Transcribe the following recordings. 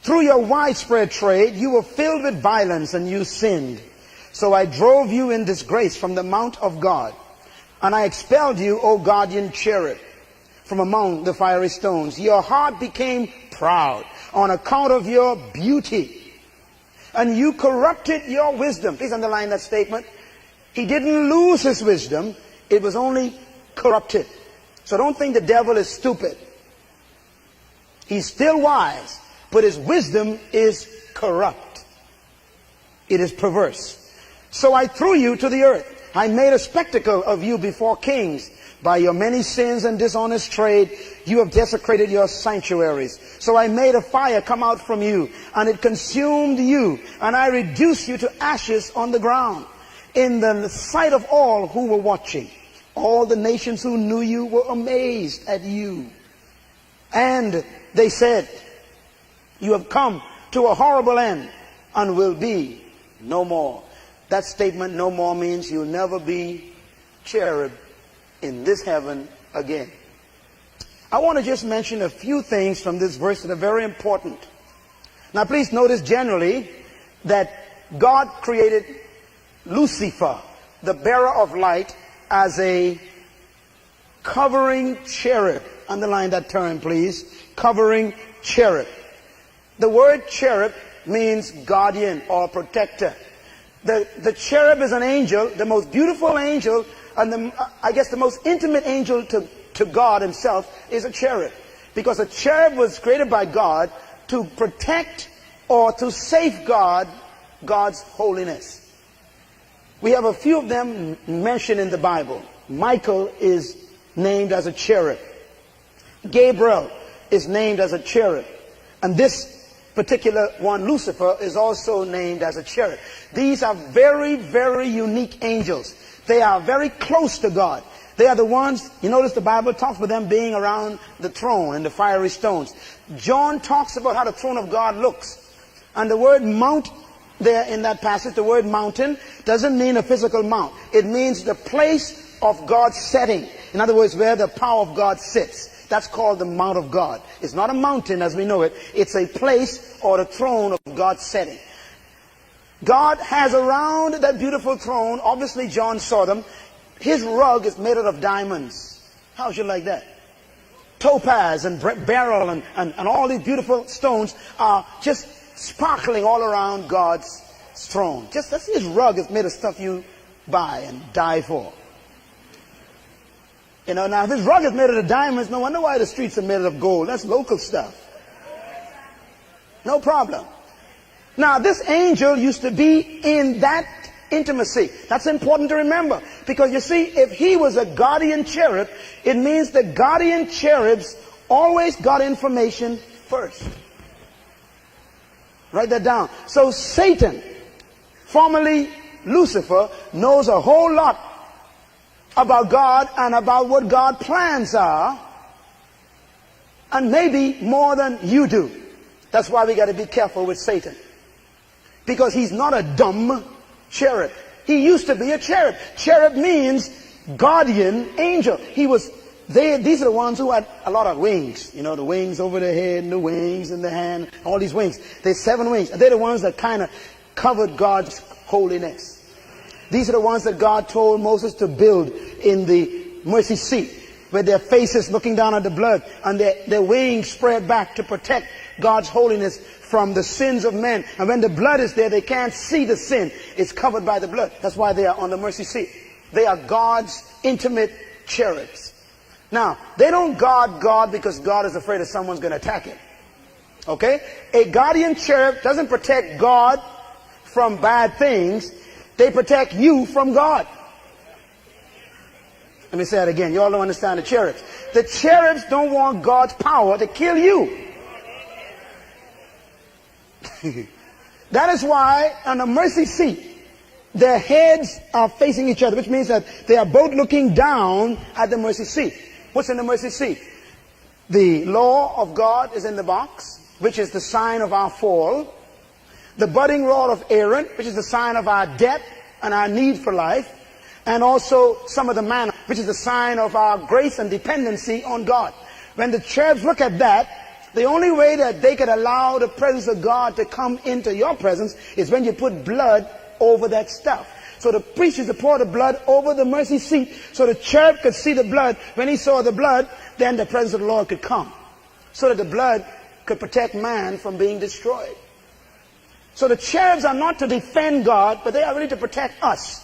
Through your widespread trade, you were filled with violence and you sinned. So I drove you in disgrace from the mount of God. And I expelled you, O guardian cherub, from among the fiery stones. Your heart became proud on account of your beauty. And you corrupted your wisdom. Please underline that statement. He didn't lose his wisdom. It was only corrupted. So don't think the devil is stupid. He's still wise, but his wisdom is corrupt. It is perverse. So I threw you to the earth. I made a spectacle of you before kings. By your many sins and dishonest trade, you have desecrated your sanctuaries. So I made a fire come out from you, and it consumed you, and I reduced you to ashes on the ground. In the sight of all who were watching, all the nations who knew you were amazed at you. And they said, you have come to a horrible end and will be no more. That statement, no more, means you'll never be cherub in this heaven again. I want to just mention a few things from this verse that are very important. Now please notice generally that God created Lucifer, the bearer of light, as a covering cherub. Underline that term, please. Covering cherub. The word cherub means guardian or protector. The cherub is an angel, the most beautiful angel, and I guess the most intimate angel to God himself is a cherub. Because a cherub was created by God to protect or to safeguard God's holiness. We have a few of them mentioned in the Bible. Michael is named as a cherub. Gabriel is named as a cherub. And this particular one, Lucifer, is also named as a cherub. These are very, very unique angels. They are very close to God. They are the ones, you notice the Bible talks about them being around the throne and the fiery stones. John talks about how the throne of God looks. And the word mount there in that passage, the word mountain, doesn't mean a physical mount. It means the place of God's setting. In other words, where the power of God sits. That's called the mount of God. It's not a mountain as we know it. It's a place or the throne of God's setting. God has around that beautiful throne, obviously John saw them, his rug is made out of diamonds. How would you like that? Topaz and beryl and all these beautiful stones are just sparkling all around God's throne. Just that's his rug is made of stuff you buy and die for. You know, now if his rug is made out of diamonds, no wonder why the streets are made out of gold. That's local stuff. No problem. Now this angel used to be in that intimacy. That's important to remember. Because you see, if he was a guardian cherub, it means the guardian cherubs always got information first. Write that down. So Satan, formerly Lucifer, knows a whole lot about God and about what God's plans are, and maybe more than you do. That's why we got to be careful with Satan, because he's not a dumb cherub. He used to be a cherub. Cherub means guardian angel. These are the ones who had a lot of wings. You know, the wings over the head and the wings in the hand, all these wings. There's 7 wings. They're the ones that kind of covered God's holiness. These are the ones that God told Moses to build in the mercy seat, with their faces looking down at the blood and their wings spread back to protect God's holiness from the sins of men. And when the blood is there, they can't see the sin. It's covered by the blood. That's why they are on the mercy seat. They are God's intimate cherubs. Now, they don't guard God because God is afraid that someone's going to attack him. Okay? A guardian cherub doesn't protect God from bad things. They protect you from God. Let me say that again. You all don't understand the cherubs. The cherubs don't want God's power to kill you. That is why on the mercy seat, their heads are facing each other, which means that they are both looking down at the mercy seat. What's in the mercy seat? The law of God is in the box, which is the sign of our fall. The budding rod of Aaron, which is the sign of our debt and our need for life. And also some of the manna, which is the sign of our grace and dependency on God. When the cherubs look at that, The only way that they could allow the presence of God to come into your presence is when you put blood over that stuff. So the priest used to pour the blood over the mercy seat so the cherub could see the blood. When he saw the blood, then the presence of the Lord could come, so that the blood could protect man from being destroyed. So the cherubs are not to defend God, but they are really to protect us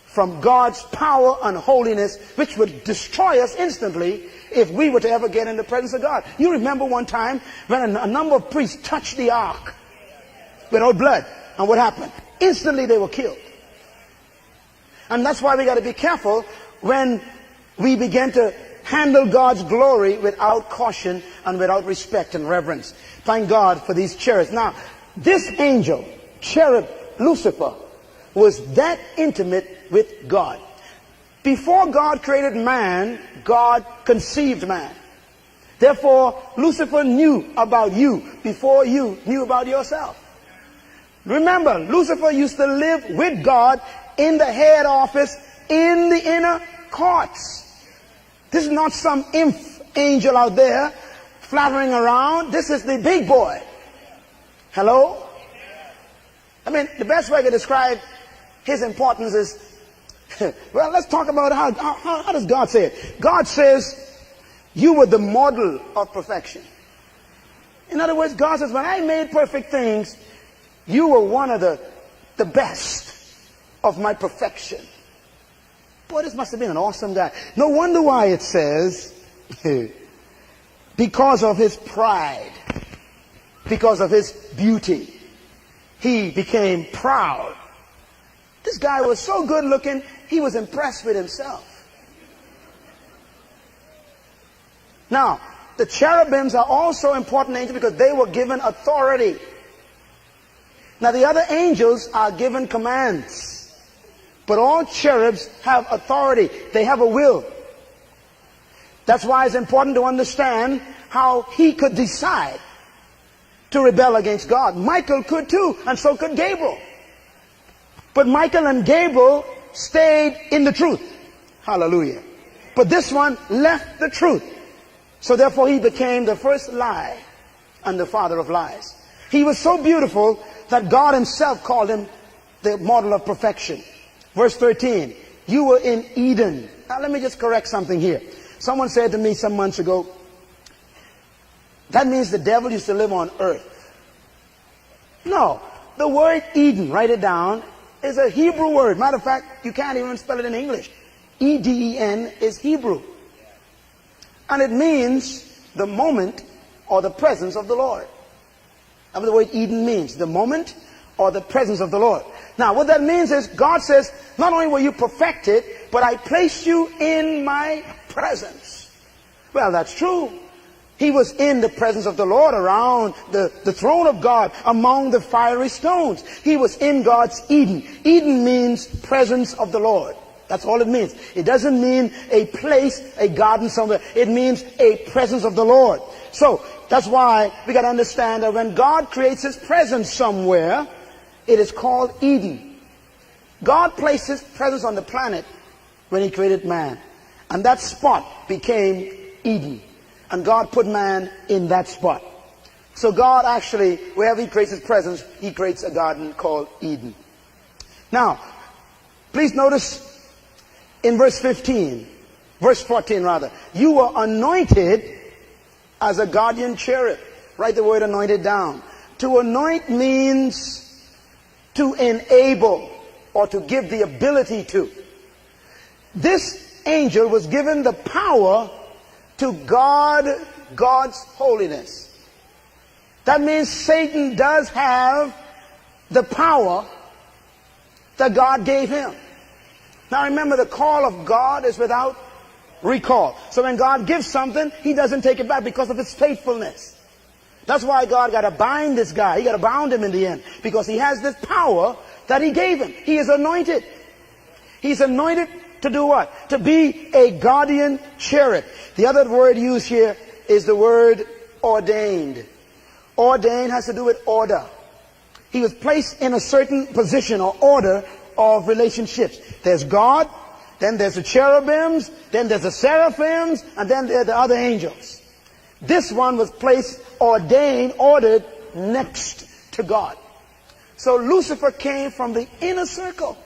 from God's power and holiness, which would destroy us instantly if we were to ever get in the presence of God. You remember one time when a number of priests touched the ark without blood, and what happened? Instantly they were killed. And that's why we got to be careful when we begin to handle God's glory without caution and without respect and reverence. Thank God for these cherubs. Now, this angel, cherub Lucifer, was that intimate with God. Before God created man, God conceived man. Therefore, Lucifer knew about you before you knew about yourself. Remember, Lucifer used to live with God in the head office, in the inner courts. This is not some imp angel out there flattering around. This is the big boy. Hello? I mean, the best way to describe his importance is, well, let's talk about how does God say it? God says, you were the model of perfection. In other words, God says, when I made perfect things, you were one of the best of my perfection. Boy, this must have been an awesome guy. No wonder why it says, because of his pride, because of his beauty, he became proud. This guy was so good looking, he was impressed with himself. Now, the cherubims are also important angels because they were given authority. Now, the other angels are given commands. But all cherubs have authority. They have a will. That's why it's important to understand how he could decide to rebel against God. Michael could too, and so could Gabriel. But Michael and Gabriel stayed in the truth. Hallelujah. But this one left the truth. So therefore he became the first lie and the father of lies. He was so beautiful that God himself called him the model of perfection. Verse 13, you were in Eden. Now let me just correct something here. Someone said to me some months ago, that means the devil used to live on earth. No, the word Eden, write it down, is a Hebrew word. Matter of fact, you can't even spell it in English. E-D-E-N is Hebrew. And it means the moment or the presence of the Lord. That's what the word Eden means, the moment or the presence of the Lord. Now, what that means is God says, not only were you perfected, but I placed you in my presence. Well, that's true. He was in the presence of the Lord around the throne of God among the fiery stones. He was in God's Eden. Eden means presence of the Lord. That's all it means. It doesn't mean a place, a garden somewhere. It means a presence of the Lord. So, that's why we got to understand that when God creates his presence somewhere, it is called Eden. God placed his presence on the planet when he created man. And that spot became Eden. And God put man in that spot. So God actually, wherever he creates his presence, he creates a garden called Eden. Now, please notice in verse 14 rather, you were anointed as a guardian cherub. Write the word anointed down. To anoint means to enable or to give the ability to. This angel was given the power to guard God's holiness. That means Satan does have the power that God gave him. Now remember, the call of God is without recall. So when God gives something, he doesn't take it back because of his faithfulness. That's why God got to bind this guy. He got to bound him in the end, because he has this power that he gave him. He is anointed. He's anointed to do what? To be a guardian cherub. The other word used here is the word ordained. Ordained has to do with order. He was placed in a certain position or order of relationships. There's God, then there's the cherubims, then there's the seraphims, and then there are the other angels. This one was placed, ordained, ordered next to God. So Lucifer came from the inner circle.